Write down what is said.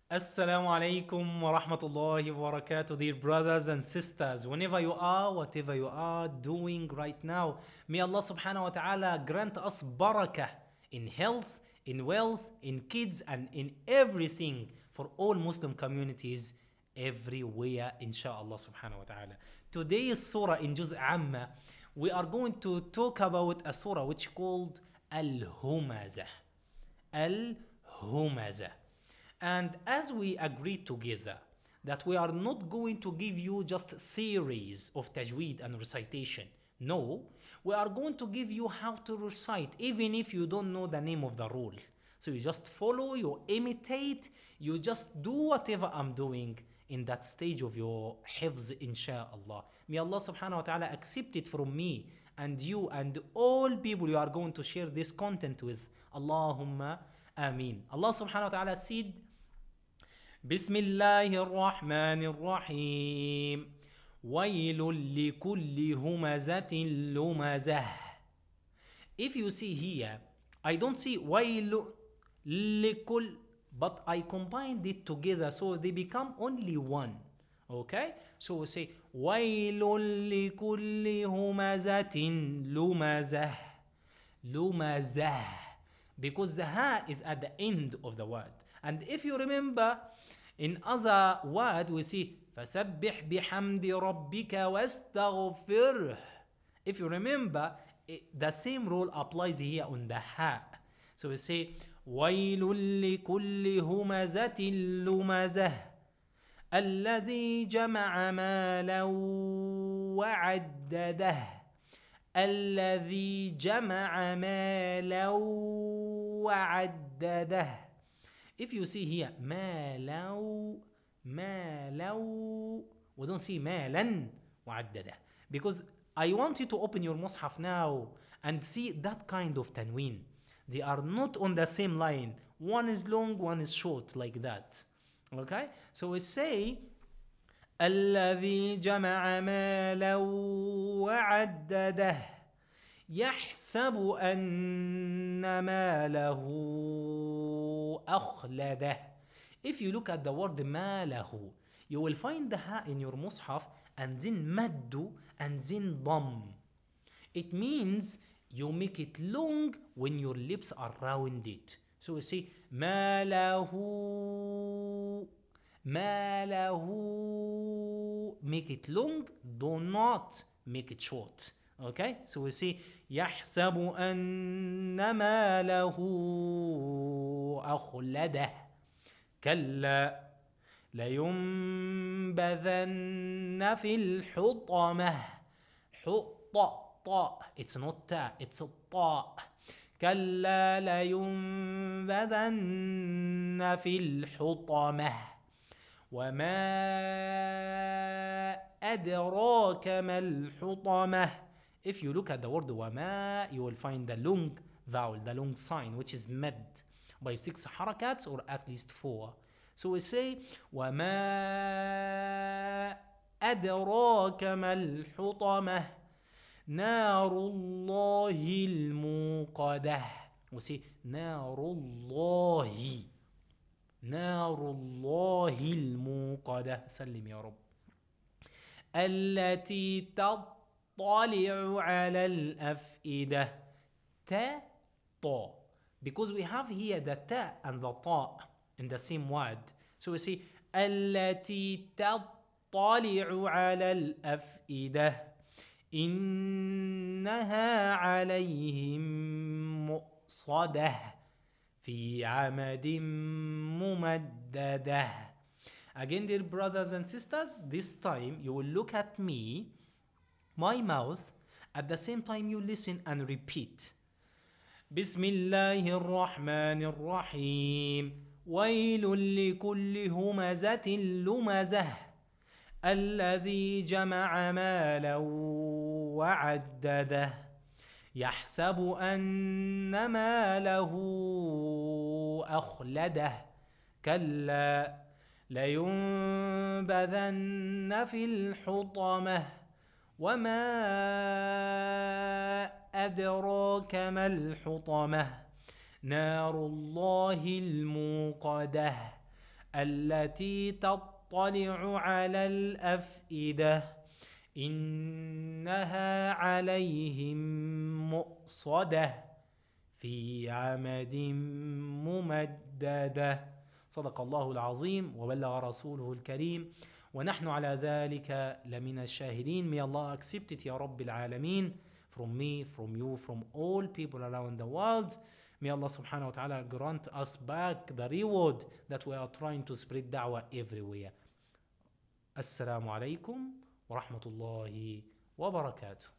Assalamu alaikum wa rahmatullahi wa barakatuh, dear brothers and sisters. Whenever you are, whatever you are doing right now, may Allah subhanahu wa ta'ala grant us barakah in health, in wealth, in kids, and in everything for all Muslim communities everywhere, inshallah subhanahu wa ta'ala. Today's surah in Juz' Amma, we are going to talk about a surah which called Al-Humazah. Al-Humazah. And as we agreed together that we are not going to give you just series of tajweed and recitation. No, we are going to give you how to recite even if you don't know the name of the rule. So you just follow, you imitate, you just do whatever I'm doing in that stage of your hifz, inshallah. May Allah subhanahu wa ta'ala accept it from me and you and all people you are going to share this content with. Allahumma ameen. Allah subhanahu wa ta'ala said, بسم الله الرحمن الرحيم ويل لكل همزة لمزة. If you see here, I don't see ويل لكل, but I combined it together so they become only one. Okay? So we say ويل لكل همزة لمزة. لمزة. Because the ha is at the end of the word. And if you remember, in other word we see فَسَبِّحْ بِحَمْدِ رَبِّكَ وَاسْتَغْفِرْهُ. If you remember, the same rule applies here on the ha. So we say وَيْلٌ لِكُلِّ هُمَزَةٍ لُمَزَةٍ الَّذِي جَمَعَ مَالًا وَعَدَّدَهُ. الَّذِي جَمَعَ مَالًا وَعَدَّدَهُ. If you see here مالو we don't see مالا وعدده, because I want you to open your mushaf now and see that kind of tanween. They are not on the same line. One is long, one is short, like that. Okay? So we say الذي جمع مالا وعدده يحسب أن ماله أخلده. If you look at the word ماله, you will find the ha in your mushaf and then maddu and then dam. It means you make it long when your lips are rounded. So we say ماله ماله. Make it long, do not make it short. Okay, so we see يحسب أن ماله أخلده كلا لينبذن في الحطمة. حط it's not ta, it's a طاء. كلا لينبذن في الحطمة وما أدراك ما الحطمة. If you look at the word وما, you will find the long vowel, the long sign, which is mad by 6 harakats or at least 4. So we say وما أدراك ما الحطمة نار الله الموقدة. We say نار الله الموقدة. سلم يا رب. التي تطلع على الأفئدة. تا طا, because we have here the ta and the ta in the same word. So we say التي تطلع على الأفئدة إنها عليهم مؤصدة في عمد ممددة. Again, dear brothers and sisters, this time you will look at me, my mouth, at the same time you listen and repeat. بسم الله الرحمن الرحيم ويل لكل همزة لمزة الذي جمع مالا وعدده يحسب أن ماله أخلده كلا لينبذن في الحطمة وما أدراك ما الحطمة نار الله الموقدة التي تطلع على الأفئدة إنها عليهم مؤصدة في عمد ممددة. صدق الله العظيم وبلغ رسوله الكريم ونحن على ذلك لمن الشاهدين. May Allah accept it يا رب العالمين, from me, from you, from all people around the world. May Allah subhanahu wa ta'ala grant us back the reward that we are trying to spread da'wah everywhere. Assalamu alaikum wa rahmatullahi wa barakatuh.